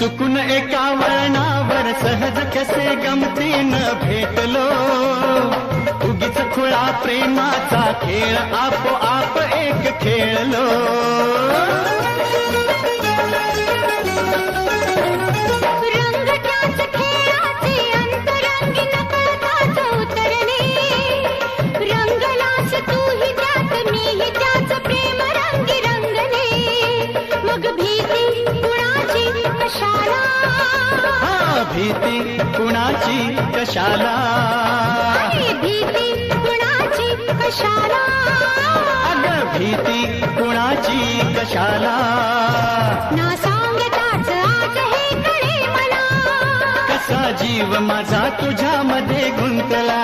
चुकून एका वळणावर सहज कसे गमतीनं भेटलो, उगीच खुळा प्रेमाचा खेळ आपोआप एक खेळलो. भीती कुणाची कशाला, भीती कुणाची कशाला, अगं भीती कुणाची कशाला. ना सांगताच आज हे कळे मला, कसा जीव माझा तुझ्यामध्ये गुंतला.